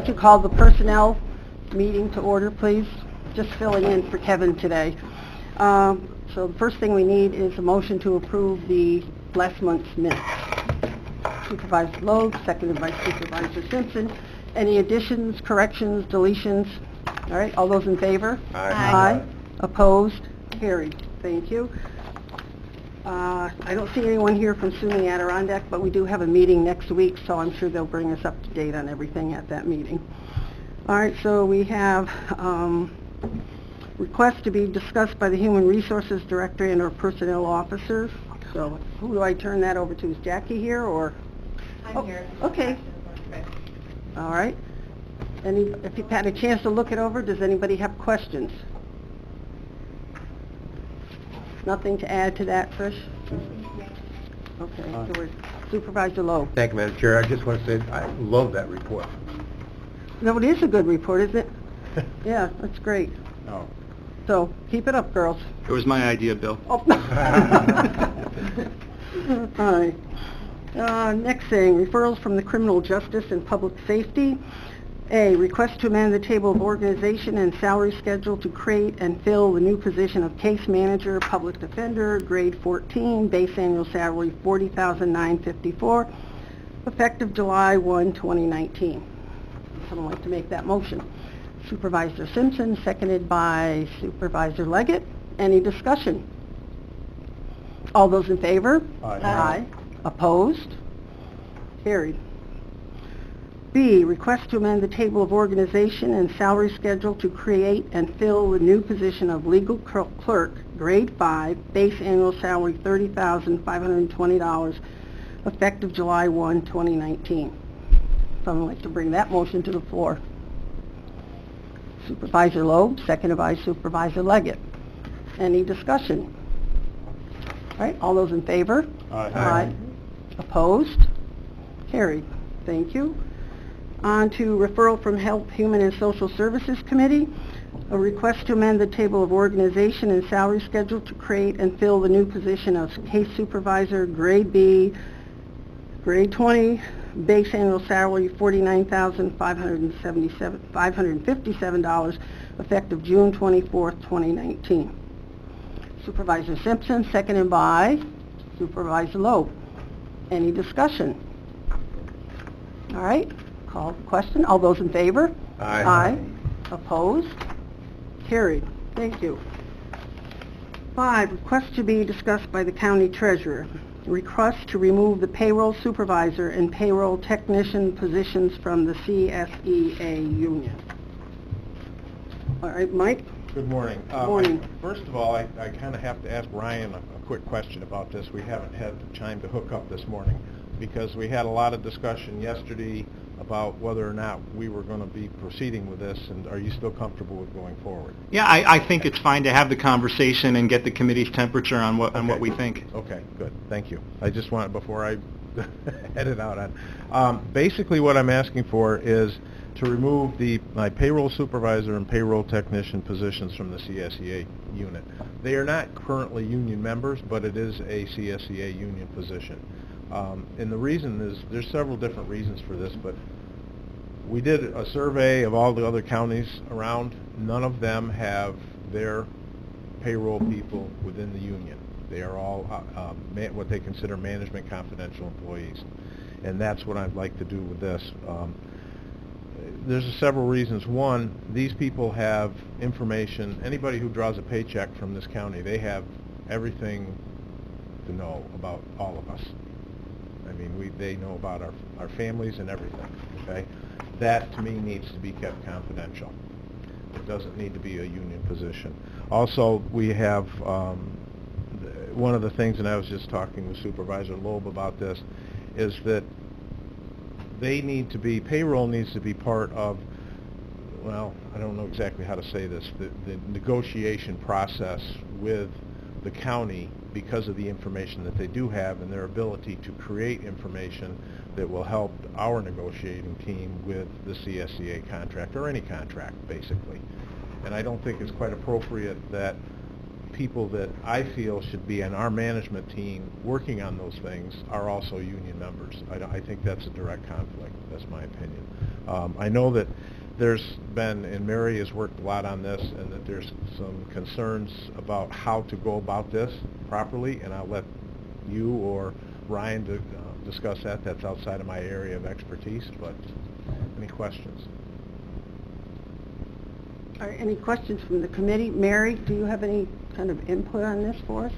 Would you call the personnel meeting to order, please? Just filling in for Kevin today. So the first thing we need is a motion to approve the last month's minutes. Supervisor Loeb, seconded by Supervisor Simpson. Any additions, corrections, deletions? All right, all those in favor? Aye. Opposed? Carried. Thank you. I don't see anyone here from SUNY Adirondack, but we do have a meeting next week, so I'm sure they'll bring us up to date on everything at that meeting. All right, so we have requests to be discussed by the Human Resources Director and/or Personnel Officers. So who do I turn that over to? Is Jackie here, or? I'm here. Okay. All right. If you've had a chance to look it over, does anybody have questions? Nothing to add to that, Trish? Okay, so we're Supervisor Lowe. Thank you, Madam Chair. I just want to say, I love that report. No, it is a good report, isn't it? Yeah, that's great. Oh. So, keep it up, girls. It was my idea, Bill. Oh. All right. Next thing, referrals from the Criminal Justice and Public Safety. A, request to amend the table of organization and salary schedule to create and fill the new position of Case Manager, Public Defender, grade 14, base annual salary $40,954, effective July 1, 2019. Someone like to make that motion? Supervisor Simpson, seconded by Supervisor Leggett. Any discussion? All those in favor? Aye. Opposed? Carried. B, request to amend the table of organization and salary schedule to create and fill the new position of legal clerk, grade 5, base annual salary $30,520, effective July 1, 2019. Someone like to bring that motion to the floor? Supervisor Loeb, seconded by Supervisor Leggett. Any discussion? All right, all those in favor? Aye. Opposed? Carried. Thank you. On to referral from Health, Human and Social Services Committee. A request to amend the table of organization and salary schedule to create and fill the new position of case supervisor, grade B, grade 20, base annual salary $49,557, effective June 24th, 2019. Supervisor Simpson, seconded by Supervisor Loeb. Any discussion? All right, call the question. All those in favor? Aye. Opposed? Carried. Thank you. 5, request to be discussed by the county treasurer. Request to remove the payroll supervisor and payroll technician positions from the CSEA union. All right, Mike? Good morning. Good morning. First of all, I kind of have to ask Ryan a quick question about this. We haven't had time to hook up this morning because we had a lot of discussion yesterday about whether or not we were going to be proceeding with this, and are you still comfortable with going forward? Yeah, I think it's fine to have the conversation and get the committee's temperature on what we think. Okay, good. Thank you. I just wanted, before I head it out on, basically what I'm asking for is to remove my payroll supervisor and payroll technician positions from the CSEA unit. They are not currently union members, but it is a CSEA union position. And the reason is, there's several different reasons for this, but we did a survey of all the other counties around. None of them have their payroll people within the union. They are all what they consider management confidential employees. And that's what I'd like to do with this. There's several reasons. One, these people have information. Anybody who draws a paycheck from this county, they have everything to know about all of us. I mean, they know about our families and everything, okay? That, to me, needs to be kept confidential. It doesn't need to be a union position. Also, we have, one of the things, and I was just talking with Supervisor Loeb about this, is that payroll needs to be part of, well, I don't know exactly how to say this, the negotiation process with the county because of the information that they do have and their ability to create information that will help our negotiating team with the CSEA contract, or any contract, basically. And I don't think it's quite appropriate that people that I feel should be on our management team working on those things are also union members. I think that's a direct conflict. That's my opinion. I know that there's been, and Mary has worked a lot on this, and that there's some concerns about how to go about this properly, and I'll let you or Ryan discuss that. That's outside of my area of expertise, but any questions? All right, any questions from the committee? Mary, do you have any kind of input on this for us?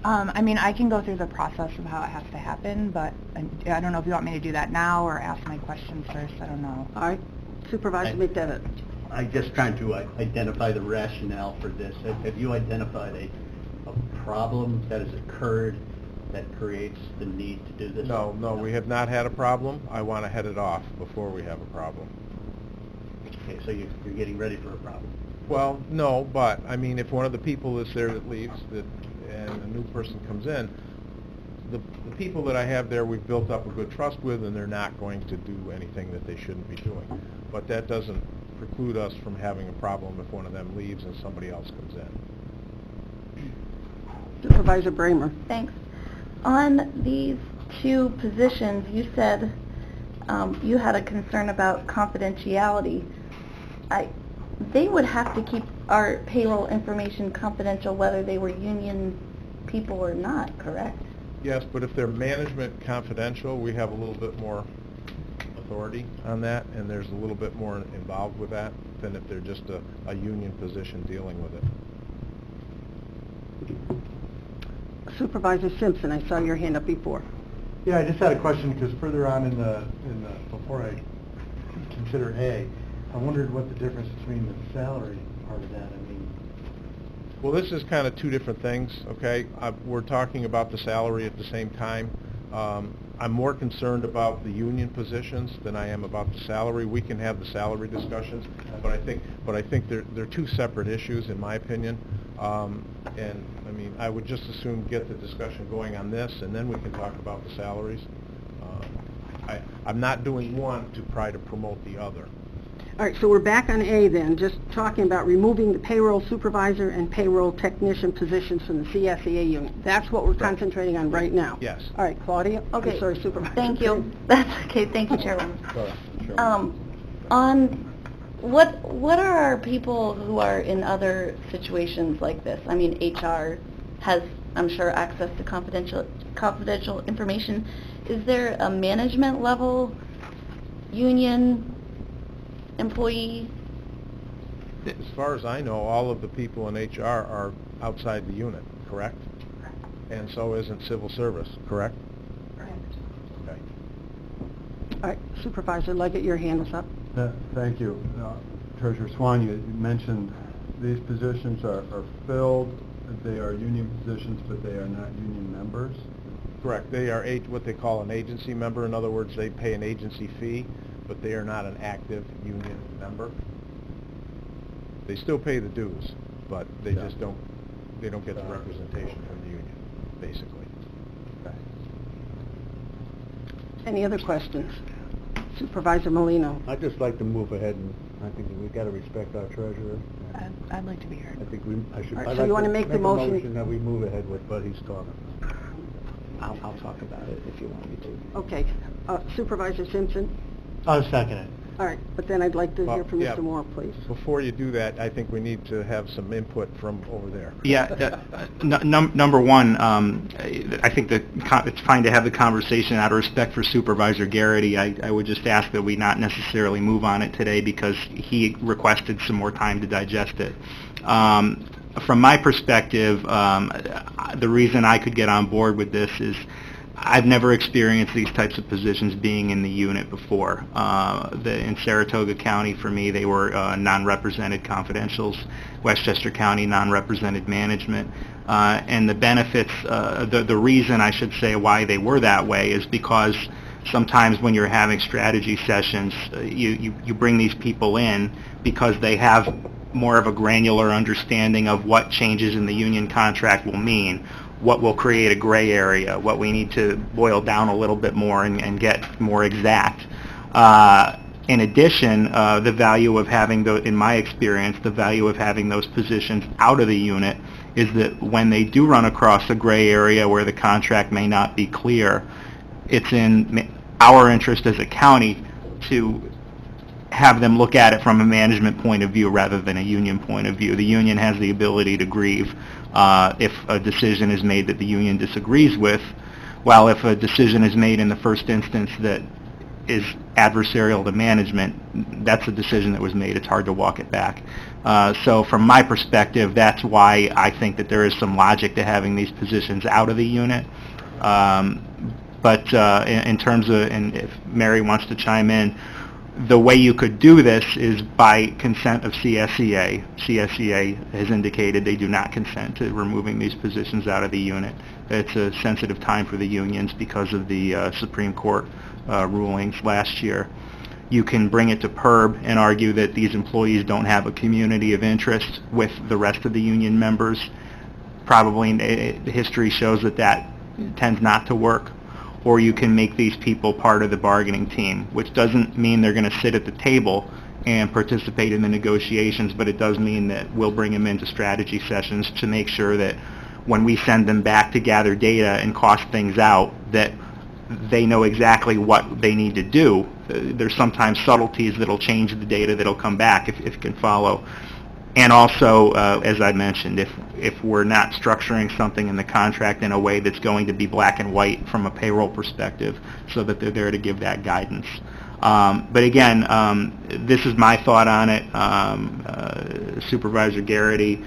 I mean, I can go through the process of how it has to happen, but I don't know if you want me to do that now or ask my questions first. I don't know. All right, Supervisor McDevitt. I'm just trying to identify the rationale for this. Have you identified a problem that has occurred that creates the need to do this? No, we have not had a problem. I want to head it off before we have a problem. Okay, so you're getting ready for a problem. Well, no, but, I mean, if one of the people that's there that leaves, and a new person comes in, the people that I have there, we've built up a good trust with, and they're not going to do anything that they shouldn't be doing. But that doesn't preclude us from having a problem if one of them leaves and somebody else comes in. Supervisor Bramer. Thanks. On these two positions, you said you had a concern about confidentiality. They would have to keep our payroll information confidential whether they were union people or not, correct? Yes, but if they're management confidential, we have a little bit more authority on that, and there's a little bit more involved with that than if they're just a union position dealing with it. Supervisor Simpson, I saw your hand up before. Yeah, I just had a question, because further on before I consider A, I wondered what the difference between the salary part of that, I mean. Well, this is kind of two different things, okay? We're talking about the salary at the same time. I'm more concerned about the union positions than I am about the salary. We can have the salary discussions, but I think they're two separate issues, in my opinion. And, I mean, I would just as soon get the discussion going on this, and then we can talk about the salaries. I'm not doing one to try to promote the other. All right, so we're back on A then, just talking about removing the payroll supervisor and payroll technician positions from the CSEA unit. That's what we're concentrating on right now. Yes. All right, Claudia? Okay. I'm sorry, Supervisor. Thank you. That's okay. Thank you, Chairwoman. Sure. On what are our people who are in other situations like this? I mean, HR has, I'm sure, access to confidential information. Is there a management level union employee? As far as I know, all of the people in HR are outside the unit, correct? And so isn't civil service, correct? Correct. Okay. All right, Supervisor Leggett, your hand is up. Thank you. Treasurer Swan, you mentioned these positions are filled, they are union positions, but they are not union members? Correct. They are what they call an agency member. In other words, they pay an agency fee, but they are not an active union member. They still pay the dues, but they just don't get the representation from the union, basically. Any other questions? Supervisor Molino. I'd just like to move ahead, and I think we've got to respect our treasurer. I'd like to be heard. I think I should. All right, I'd so like you wanna to make the a motion? that we move ahead with what he's talking about. I'll talk about it if you want me to. Okay, Supervisor Simpson? I'll second it. All right, but then I'd like to hear from Yeah. Mr. Moore, please. Before you do that, I think we need to have some input from over there. Yeah, number one, I think that it's fine to have the conversation out of respect for Supervisor Garrity. I would just ask that we not necessarily move on it today because he requested some more time to digest it. From my perspective, the reason I could get on board with this is I've never experienced these types of positions being in the unit before. In Saratoga County, for me, they were non-represented confidentials. Westchester County, non-represented management. And the benefits, the reason I should say why they were that way is because sometimes when you're having strategy sessions, you bring these people in because they have more of a granular understanding of what changes in the union contract will mean, what will create a gray area, what we need to boil down a little bit more and get more exact. In addition, the value of having, in my experience, the value of having those positions out of the unit is that when they do run across a gray area where the contract may not be clear, it's in our interest as a county to have them look at it from a management point of view rather than a union point of view. The union has the ability to grieve if a decision is made that the union disagrees with, while if a decision is made in the first instance that is adversarial to management, that's a decision that was made. It's hard to walk it back. So from my perspective, that's why I think that there is some logic to having these positions out of the unit. But in terms of, and if Mary wants to chime in, the way you could do this is by consent of CSEA. CSEA has indicated they do not consent to removing these positions out of the unit. It's a sensitive time for the unions because of the Supreme Court rulings last year. You can bring it to PERB and argue that these employees don't have a community of interest with the rest of the union members. Probably history shows that that tends not to work. Or you can make these people part of the bargaining team, which doesn't mean they're going to sit at the table and participate in the negotiations, but it does mean that we'll bring them into strategy sessions to make sure that when we send them back to gather data and cost things out, that they know exactly what they need to do. There's sometimes subtleties that'll change the data that'll come back if you can follow. And also, as I mentioned, if we're not structuring something in the contract in a way that's going to be black and white from a payroll perspective, so that they're there to give that guidance. But again, this is my thought on it. Supervisor Garrity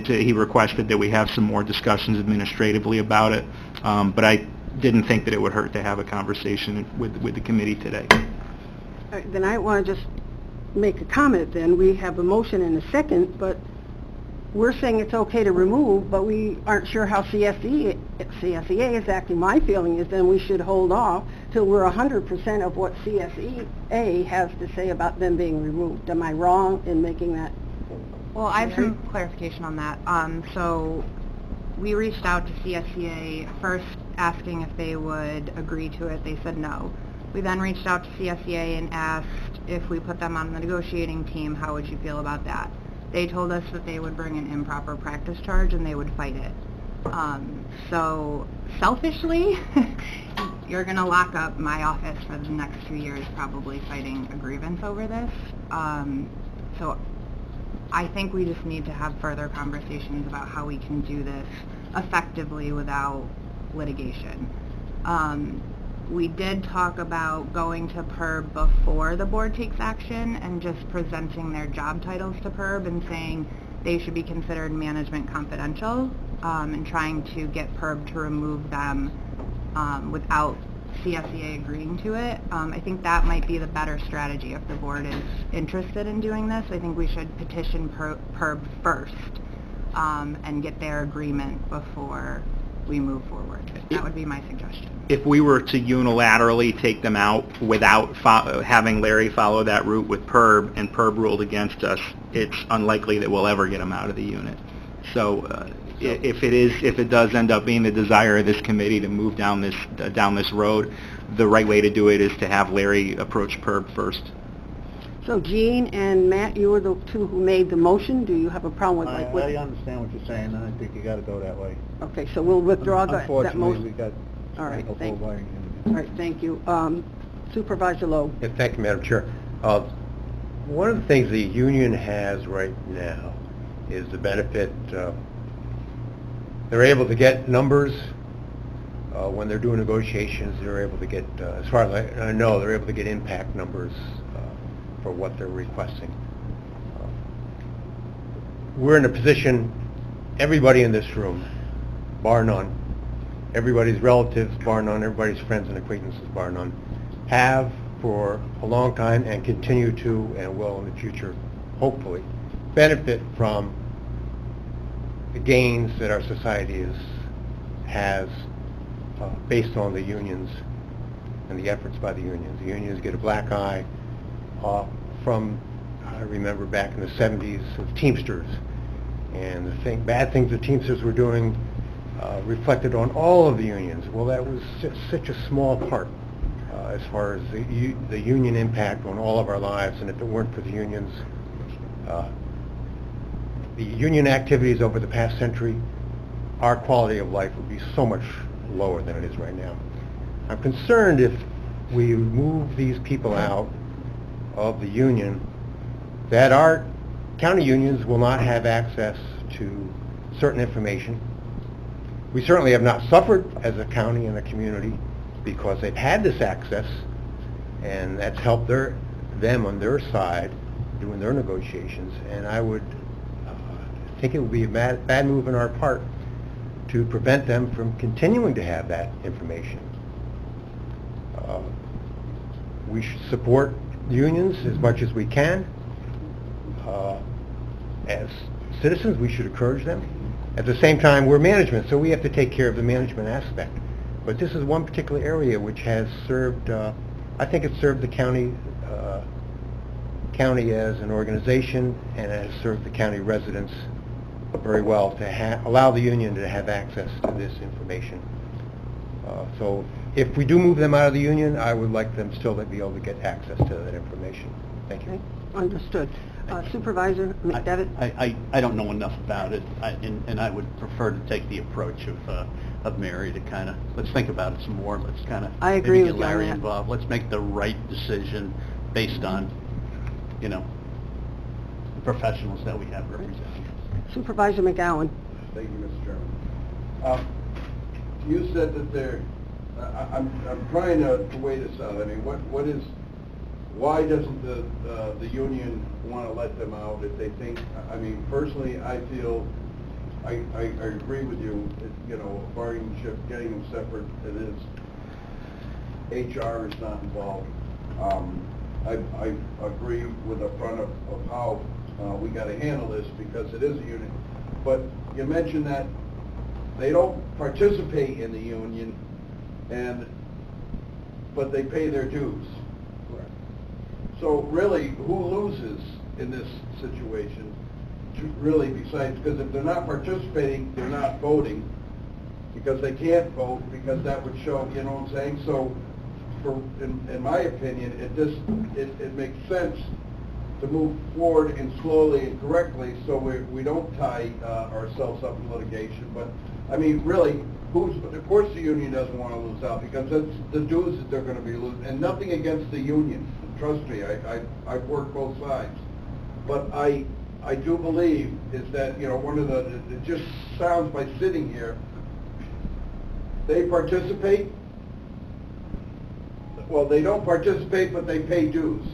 he requested that we have some more discussions administratively about it, but I didn't think that it would hurt to have a conversation with the committee today. All right, then I want to just make a comment then. We have a motion and a second, but we're saying it's okay to remove, but we aren't sure how CSEA is acting. My feeling is then we should hold off till we're 100% of what CSEA has to say about them being removed. Am I wrong in making that? Well, I have some clarification on that. So we reached out to CSEA first asking if they would agree to it. They said no. We then reached out to CSEA and asked if we put them on the negotiating team, how would you feel about that? They told us that they would bring an improper practice charge and they would fight it. So selfishly, you're going to lock up my office for the next 2 years probably fighting a grievance over this. So I think we just need to have further conversations about how we can do this effectively without litigation. We did talk about going to PERB before the board takes action and just presenting their job titles to PERB and saying they should be considered management confidential, and trying to get PERB to remove them without CSEA agreeing to it. I think that might be the better strategy if the board is interested in doing this. I think we should petition PERB first and get their agreement before we move forward. That would be my suggestion. If we were to unilaterally take them out without having Larry follow that route with PERB, and PERB ruled against us, it's unlikely that we'll ever get them out of the unit. So if it does end up being the desire of this committee to move down this road, the right way to do it is to have Larry approach PERB first. So Jean and Matt, you were the two who made the motion. Do you have a problem with I understand what you're saying, and I think you got to go that way. Okay, so we'll withdraw that motion. Unfortunately, we got All right, a thank full you. line. All right, thank you. Supervisor Lowe. Yeah, thank you, Madam Chair. One of the things the union has right now is the benefit, they're able to get numbers when they're doing negotiations. They're able to get, as far as I know, they're able to get impact numbers for what they're requesting. We're in a position, everybody in this room, bar none, everybody's relatives, bar none, everybody's friends and acquaintances, bar none, have for a long time and continue to and will in the future, hopefully, benefit from the gains that our society has based on the unions and the efforts by the unions. The unions get a black eye from, I remember back in the 70s, of Teamsters, and the bad things the Teamsters were doing reflected on all of the unions. Well, that was just such a small part as far as the union impact on all of our lives, and if it weren't for the unions, the union activities over the past century, our quality of life would be so much lower than it is right now. I'm concerned if we move these people out of the union, that our county unions will not have access to certain information. We certainly have not suffered as a county and a community because they've had this access, and that's helped them on their side doing their negotiations. And I would think it would be a bad move on our part to prevent them from continuing to have that information. We should support unions as much as we can. As citizens, we should encourage them. At the same time, we're management, so we have to take care of the management aspect. But this is one particular area which has served, I think it's served the county as an organization, and has served the county residents very well to allow the union to have access to this information. So if we do move them out of the union, I would like them still to be able to get access to that information. Thank you. Okay, understood. Supervisor McDevitt? I don't know enough about it, and I would prefer to take the approach of Mary to kind of, let's think about it some more, let's kind of I agree maybe with get you on Larry that. involved, let's make the right decision based on, the professionals that we have representing us. Supervisor McGowan? Thank you, Mr. Chairman. You said that there, I'm trying to weigh this out. I mean, why doesn't the union want to let them out if they think, I mean, personally, I feel, I agree with you, bargaining chip, getting them separate, it is, HR is not involved. I agree with the front of how we got to handle this because it is a union. But you mentioned that they don't participate in the union, but they pay their dues. So really, who loses in this situation? Really, besides, because if they're not participating, they're not voting, because they can't vote, because that would show, you know what I'm saying? So, in my opinion, it makes sense to move forward and slowly and correctly, so we don't tie ourselves up in litigation. But I mean, really, of course the union doesn't want to lose out, because that's the dues that they're going to be losing, and nothing against the union. Trust me, I've worked both sides. But I do believe is that, it just sounds by sitting here, they participate. Well, they don't participate, but they pay dues.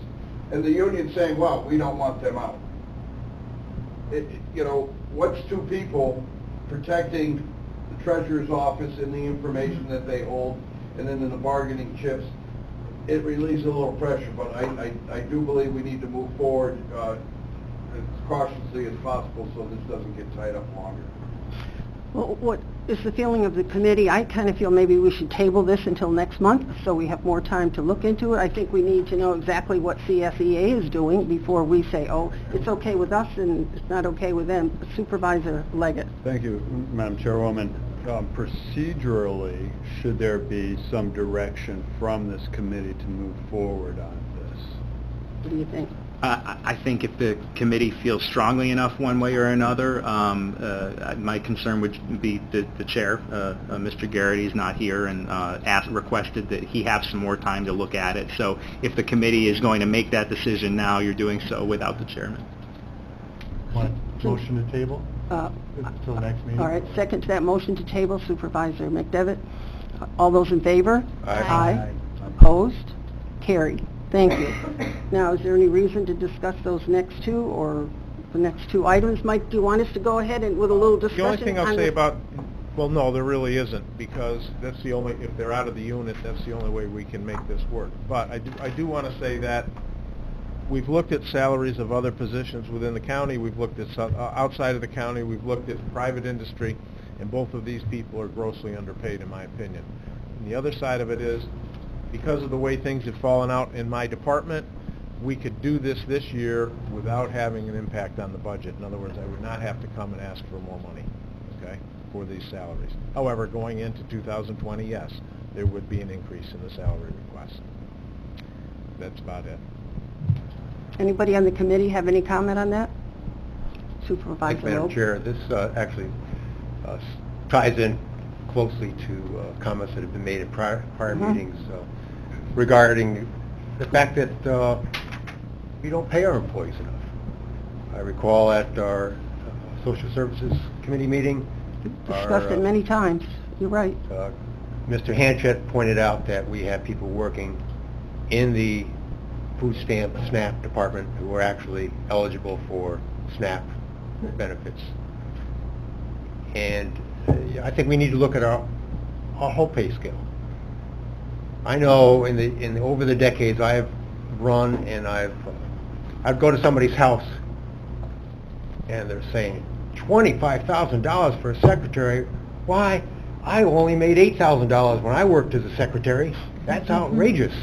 And the union's saying, well, we don't want them out. What's two people protecting the treasurer's office and the information that they hold, and then in the bargaining chips, it relieves a little pressure, but I do believe we need to move forward as cautiously as possible so this doesn't get tied up longer. Well, what is the feeling of the committee? I kind of feel maybe we should table this until next month so we have more time to look into it. I think we need to know exactly what CSEA is doing before we say, oh, it's okay with us and it's not okay with them. Supervisor Leggett. Thank you, Madam Chairwoman. Procedurally, should there be some direction from this committee to move forward on this? What do you think? I think if the committee feels strongly enough one way or another, my concern would be the chair, Mr. Garrity, is not here, and requested that he have some more time to look at it. So if the committee is going to make that decision now, you're doing so without the chairman. Motion to table? Until the next meeting? All right, second to that motion to table, Supervisor McDevitt. All those in favor? Aye. Opposed? Carried. Thank you. Now, is there any reason to discuss those next two, or the next two items? Mike, do you want us to go ahead and with a little discussion? The only thing I'll on say this? about, well, no, there really isn't, because that's the only, if they're out of the unit, that's the only way we can make this work. But I do want to say that we've looked at salaries of other positions within the county, we've looked at outside of the county, we've looked at private industry, and both of these people are grossly underpaid, in my opinion. And the other side of it is, because of the way things have fallen out in my department, we could do this year without having an impact on the budget. In other words, I would not have to come and ask for more money, okay? for these salaries. However, going into 2020, yes, there would be an increase in the salary request. That's about it. Anybody on the committee have any comment on that? Thank Supervisor you, Madam Rowe? Chair. This actually ties in closely to comments that have been made in prior Mhm. meetings regarding the fact that we don't pay our employees enough. I recall at our Social Services Committee meeting, Discussed it many times. You're right. Mr. Hanchett pointed out that we have people working in the food stamp SNAP department who are actually eligible for SNAP benefits. And I think we need to look at our whole pay scale. I know over the decades I've run and I'd go to somebody's house and they're saying $25,000 for a secretary. Why? I only made $8,000 when I worked as a secretary. That's outrageous.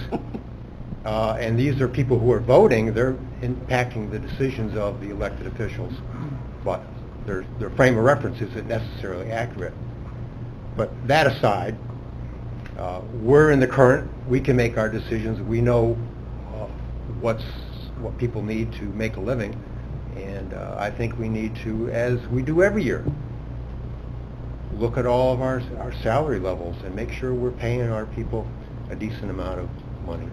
And these are people who are voting. They're impacting the decisions of the elected officials. But their frame of reference isn't necessarily accurate. But that aside, we're in the current. We can make our decisions. We know what people need to make a living. And I think we need to, as we do every year, look at all of our salary levels and make sure we're paying our people a decent amount of money.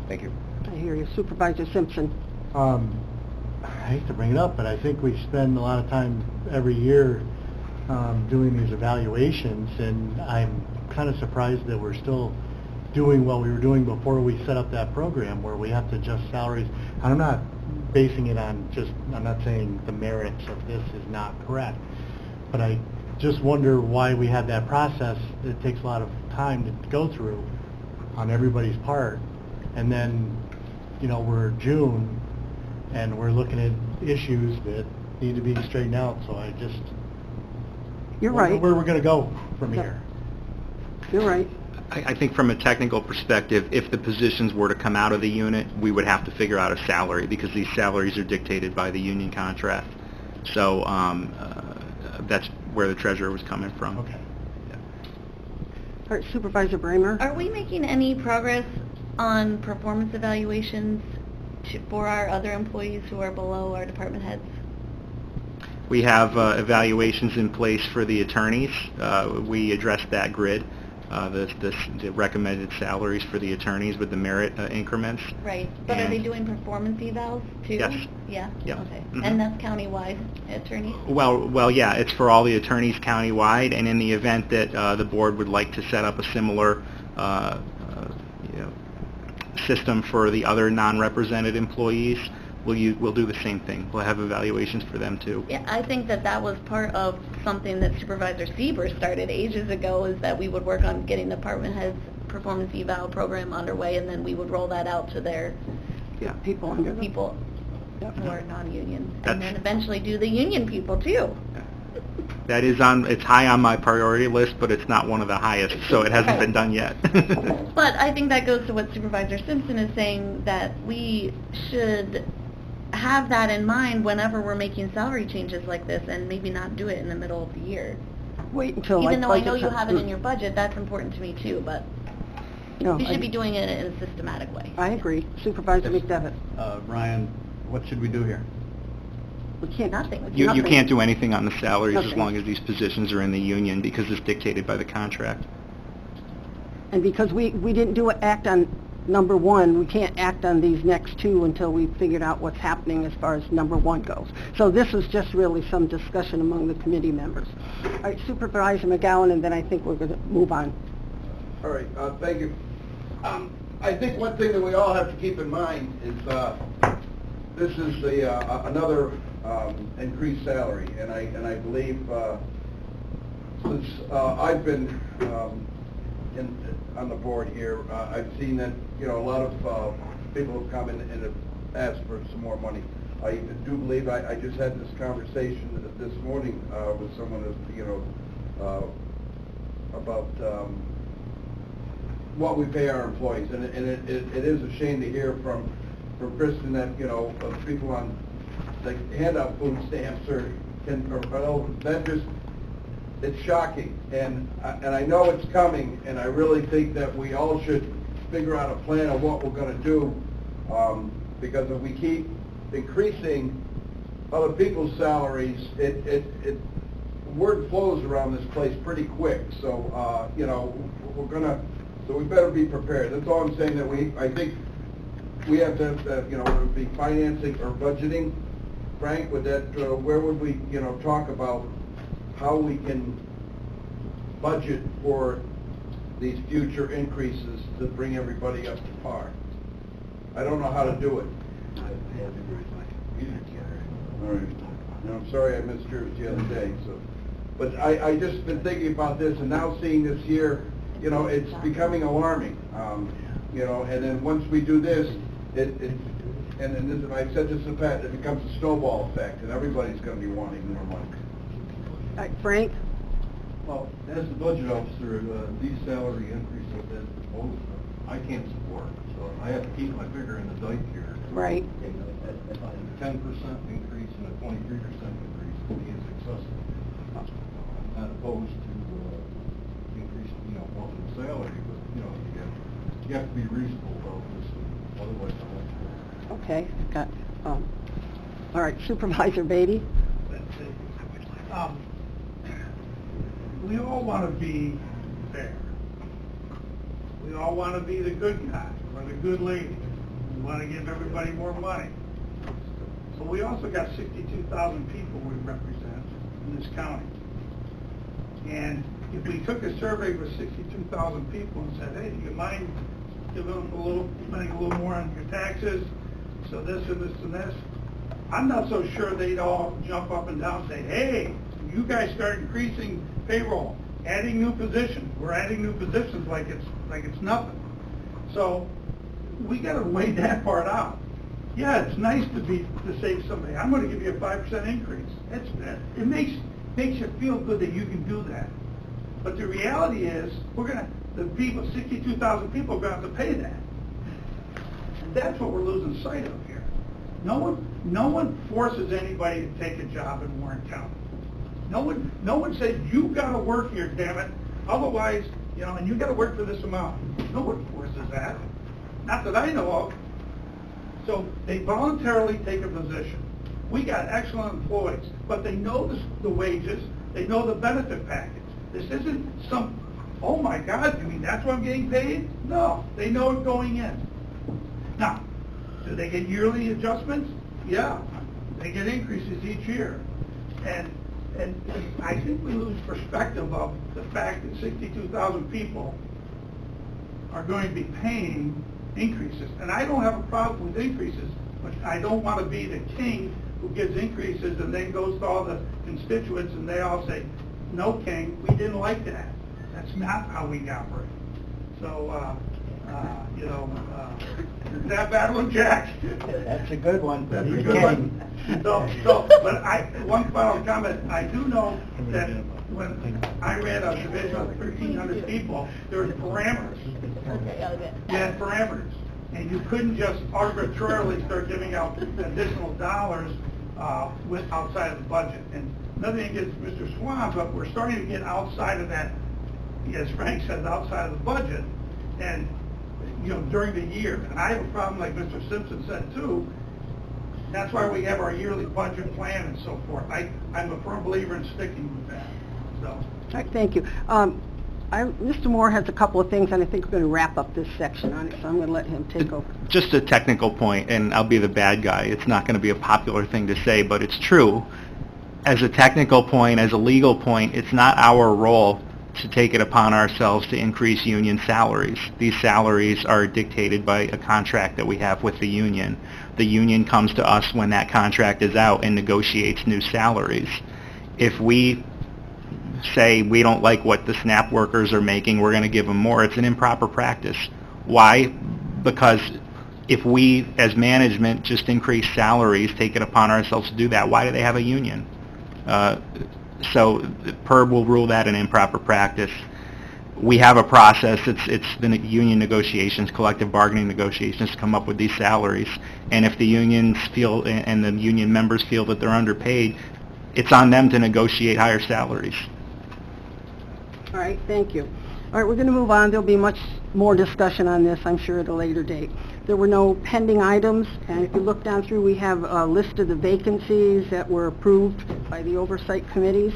Thank you. I hear you. Supervisor Simpson. I hate to bring it up, but I think we spend a lot of time every year doing these evaluations, and I'm kind of surprised that we're still doing what we were doing before we set up that program, where we have to adjust salaries. And I'm not basing it on I'm not saying the merits of this is not correct, but I just wonder why we have that process. It takes a lot of time to go through on everybody's part, and then, we're June, and we're looking at issues that need to be straightened out, so I just... You're right. Where we're going to go from Yep. here. You're right. I think from a technical perspective, if the positions were to come out of the unit, we would have to figure out a salary, because these salaries are dictated by the union contract. So that's where the treasurer was coming from. Okay. All right, Supervisor Bramer? Are we making any progress on performance evaluations for our other employees who are below our department heads? We have evaluations in place for the attorneys. We addressed that grid, the recommended salaries for the attorneys with the merit increments. Right, but are they And- doing performance evals too? Yes. Yeah? Yep. Okay. Mhm. And that's countywide attorneys? Well, yeah, it's for all the attorneys countywide, and in the event that the board would like to set up a similar system for the other non-represented employees, we'll do the same thing. We'll have evaluations for them too. Yeah, I think that was part of something that Supervisor Sieber started ages ago, is that we would work on getting department heads' performance eval program underway, and then we would roll that out to their Yeah, people under them. people Yep. who are non-union. And That's- then eventually do the union people too. That is it's high on my priority list, but it's not one of the highest, so it hasn't been done yet. But I think that goes to what Supervisor Simpson is saying, that we should have that in mind whenever we're making salary changes like this, and maybe not do it in the middle of the year. Wait until, like, Even though I know budget you time. have it in your budget, that's important to me too, but No, we I- should be doing it in a systematic way. I agree. Supervisor Yes. McDevitt? Ryan, what should we do here? We can't... Nothing. You Nothing. can't do anything on the salaries as Nothing. long as these positions are in the union, because it's dictated by the contract. And because we didn't act on number one, we can't act on these next two until we've figured out what's happening as far as number one goes. So this is just really some discussion among the committee members. All right, Supervisor McGowan, and then I think we're going to move on. All right, thank you. I think one thing that we all have to keep in mind is this is another increased salary, and I believe since I've been on the board here, I've seen that a lot of people have come in and have asked for some more money. I do believe I just had this conversation this morning with someone about what we pay our employees, and it is a shame to hear from Kristen that people on like handout food stamps that just it's shocking, and I know it's coming, and I really think that we all should figure out a plan of what we're gonna do, because if we keep increasing other people's salaries, word flows around this place pretty quick, so, you know, so we better be prepared. That's all I'm saying, that I think we have to, you know, be financing or budgeting. Frank, would that, where would we, you know, talk about how we can budget for these future increases to bring everybody up to par? I don't know how to do it. All right. No, I'm sorry I missed yours the other day, so. But I just been thinking about this, and now seeing this year, you know, it's becoming alarming. You know, and then once we do this, and then this, I've said this in the past, it becomes a snowball effect, and everybody's gonna be wanting more money. All right, Frank? Well, as the budget officer, these salary increases that proposed, I can't support, so I have to keep my finger in the dike here. Right. A 10% increase and a 23% increase to me is excessive. I'm not opposed to increasing, you know, one the salary, but, you know, you have to be reasonable about this, otherwise I won't support it. Okay, got, all right, Supervisor Beatty? We all want to be fair. We all want to be the good guy or the good lady. We want to give everybody more money. But we also got 62,000 people we represent in this county. And if we took a survey with 62,000 people and said, hey, do you mind giving them spending a little more on your taxes, so this and this and this, I'm not so sure they'd all jump up and down and say, hey, you guys start increasing payroll, adding new positions. We're adding new positions like it's nothing. So we got to weigh that part out. Yeah, it's nice to say to somebody, I'm going to give you a 5% increase. It makes you feel good that you can do that. But the reality is, the people, 62,000 people, are going to have to pay that. And that's what we're losing sight of here. No one forces anybody to take a job in Warren County. No one says, you got to work here, damn it. Otherwise, you know, and you got to work for this amount. No one forces that. Not that I know of. So they voluntarily take a position. We got excellent employees, but they know the wages, they know the benefit package. This isn't some, oh my God, you mean that's what I'm getting paid? No, they know it going in. Now, do they get yearly adjustments? Yeah, they get increases each year. And I think we lose perspective of the fact that 62,000 people are going to be paying increases. And I don't have a problem with increases, but I don't want to be the king who gives increases and then goes to all the constituents and they all say, no, king, we didn't like that. That's not how we operate. So, you know, that battling Jack. That's a good one. That's a good one. So, but one final comment. I do know that when I ran a division of 1,300 people, there were parameters. You had parameters. And you couldn't just arbitrarily start giving out additional dollars outside of the budget. And nothing against Mr. Swan, but we're starting to get outside of that, as Frank said, outside of the budget. And, you know, during the year. And I have a problem, like Mr. Simpson said too. That's why we have our yearly budget plan and so forth. I'm a firm believer in sticking with that. So. All right, thank you. Mr. Moore has a couple of things, and I think we're going to wrap up this section on it, so I'm going to let him take over. Just a technical point, and I'll be the bad guy. It's not going to be a popular thing to say, but it's true. As a technical point, as a legal point, it's not our role to take it upon ourselves to increase union salaries. These salaries are dictated by a contract that we have with the union. The union comes to us when that contract is out and negotiates new salaries. If we say we don't like what the SNAP workers are making, we're going to give them more, it's an improper practice. Why? Because if we, as management, just increase salaries, take it upon ourselves to do that, why do they have a union? So PERB will rule that an improper practice. We have a process, it's the union negotiations, collective bargaining negotiations to come up with these salaries. And if the unions feel, and the union members feel that they're underpaid, it's on them to negotiate higher salaries. All right, thank you. All right, we're going to move on. There'll be much more discussion on this, I'm sure, at a later date. There were no pending items, and if you look down through, we have a list of the vacancies that were approved by the oversight committees.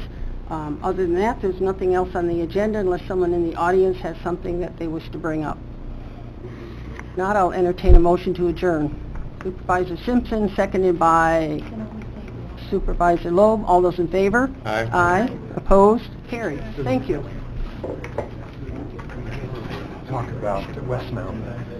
Other than that, there's nothing else on the agenda unless someone in the audience has something that they wish to bring up. If not, I'll entertain a motion to adjourn. Supervisor Simpson, seconded by Supervisor Loeb. All those in favor? Aye. Aye. Opposed? Carried. Thank you. Talk about West Mountain.